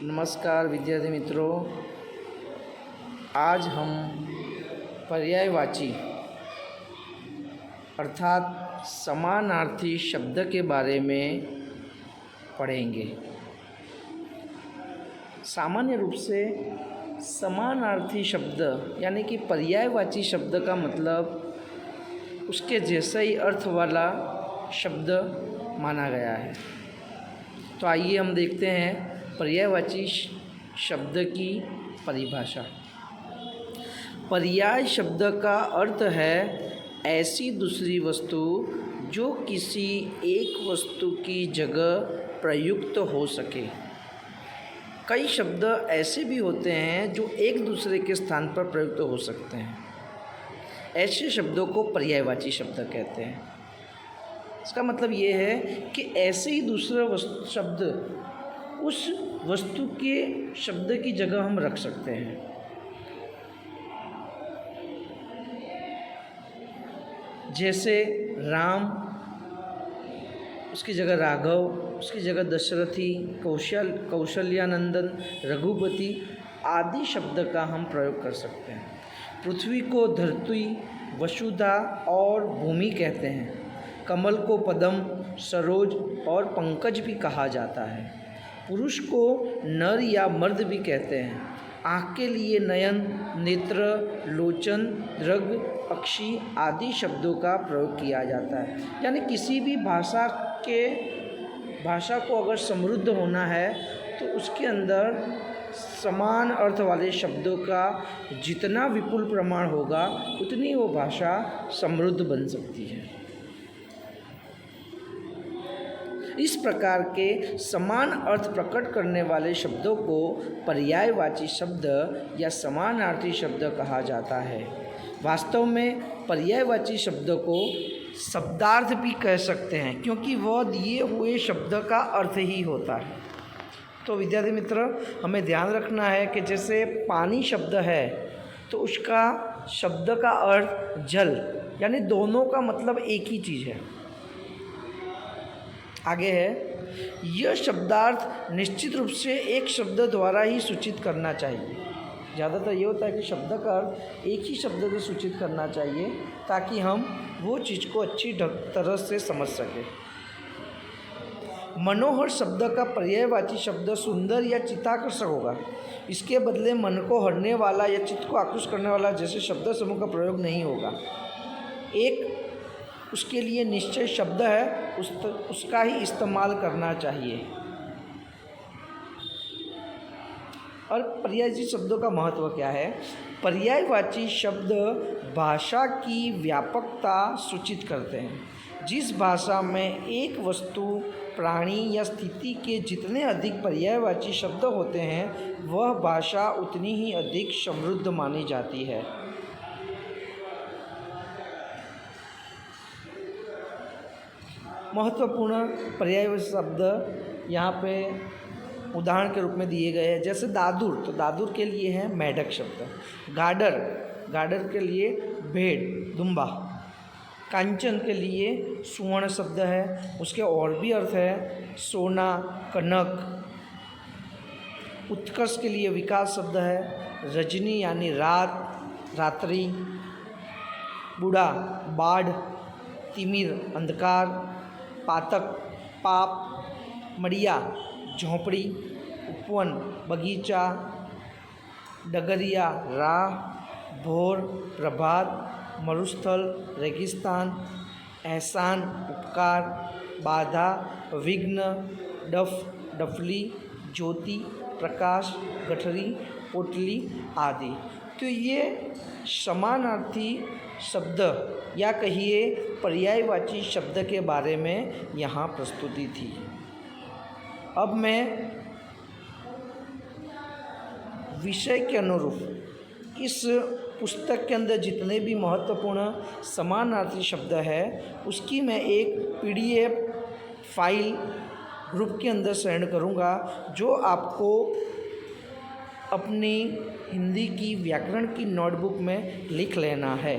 नमस्कार विद्यार्थी मित्रों, आज हम पर्यायवाची अर्थात समानार्थी शब्द के बारे में पढ़ेंगे। सामान्य रूप से समानार्थी शब्द यानी कि पर्यायवाची शब्द का मतलब उसके जैसा ही अर्थ वाला शब्द माना गया है। तो आइए हम देखते हैं पर्यायवाची शब्द की परिभाषा। पर्याय शब्द का अर्थ है ऐसी दूसरी वस्तु जो किसी एक वस्तु की जगह प्रयुक्त हो सके। कई शब्द ऐसे भी होते हैं जो एक दूसरे के स्थान पर प्रयुक्त हो सकते हैं। ऐसे शब्दों को पर्यायवाची शब्द कहते हैं। इसका मतलब ये है कि ऐसे ही दूसरा शब्द उस वस्तु के शब्द की जगह हम रख सकते हैं। जैसे राम, उसकी जगह राघव, उसकी जगह दशरथी, कौशल्यानंदन, रघुपति आदि शब्द का हम प्रयोग कर सकते हैं। पृथ्वी को धरती, वसुधा और भूमि कहते हैं। कमल को पद्म, सरोज और पंकज भी कहा जाता है। पुरुष को नर या मर्द भी कहते हैं। आँख के लिए नयन, नेत्र, लोचन, दृग, पक्षी आदि शब्दों का प्रयोग किया जाता है। यानी किसी भी भाषा को अगर समृद्ध होना है तो उसके अंदर समान अर्थ वाले शब्दों का जितना विपुल प्रमाण होगा उतनी वो भाषा समृद्ध बन सकती है। इस प्रकार के समान अर्थ प्रकट करने वाले शब्दों को पर्यायवाची शब्द या समानार्थी शब्द कहा जाता है। वास्तव में पर्यायवाची शब्द को शब्दार्थ भी कह सकते हैं, क्योंकि वह दिए हुए शब्द का अर्थ ही होता है। तो विद्यार्थी मित्र, हमें ध्यान रखना है कि जैसे पानी शब्द है तो उसका शब्द का अर्थ जल, यानी दोनों का मतलब एक ही चीज़ है। आगे है, यह शब्दार्थ निश्चित रूप से एक शब्द द्वारा ही सूचित करना चाहिए। ज़्यादातर ये होता है कि शब्द का अर्थ एक ही शब्द से सूचित करना चाहिए ताकि हम वो चीज़ को अच्छी तरह से समझ सकें। मनोहर शब्द का पर्यायवाची शब्द सुंदर या चित्ताकर्षक होगा। इसके बदले मन को हरने वाला या चित्त को आकृष्ट करने वाला जैसे शब्द समूह का प्रयोग नहीं होगा। एक उसके लिए निश्चय शब्द है, उसका ही इस्तेमाल करना चाहिए। और पर्यायवाची शब्दों का महत्व क्या है? पर्यायवाची शब्द भाषा की व्यापकता सूचित करते हैं। जिस भाषा में एक वस्तु, प्राणी या स्थिति के जितने अधिक पर्यायवाची शब्द होते हैं वह भाषा उतनी ही अधिक समृद्ध मानी जाती है। महत्वपूर्ण पर्यायवाची शब्द यहाँ पे उदाहरण के रूप में दिए गए हैं। जैसे दादुर, तो दादुर के लिए है मेढक शब्द। गाडर के लिए भेड़, दुम्बा। कांचन के लिए सुवर्ण शब्द है, उसके और भी अर्थ है सोना, कनक। उत्कर्ष के लिए विकास शब्द है। रजनी यानी रात, रात्रि। बूढ़ा, बाढ़। तिमिर, अंधकार। पातक, पाप। मड़िया, झोंपड़ी। उपवन, बगीचा। डगरिया, राह। भोर, प्रभात। मरुस्थल, रेगिस्तान। एहसान, उपकार। बाधा, विघ्न। डफ, डफली। ज्योति, प्रकाश। गठरी, पोटली आदि। तो ये समानार्थी शब्द या कहिए पर्यायवाची शब्द के बारे में यहाँ प्रस्तुति थी। अब मैं विषय के अनुरूप इस पुस्तक के अंदर जितने भी महत्वपूर्ण समानार्थी शब्द है उसकी मैं एक PDF फाइल ग्रुप के अंदर सेंड करूँगा, जो आपको अपनी हिंदी की व्याकरण की नोटबुक में लिख लेना है।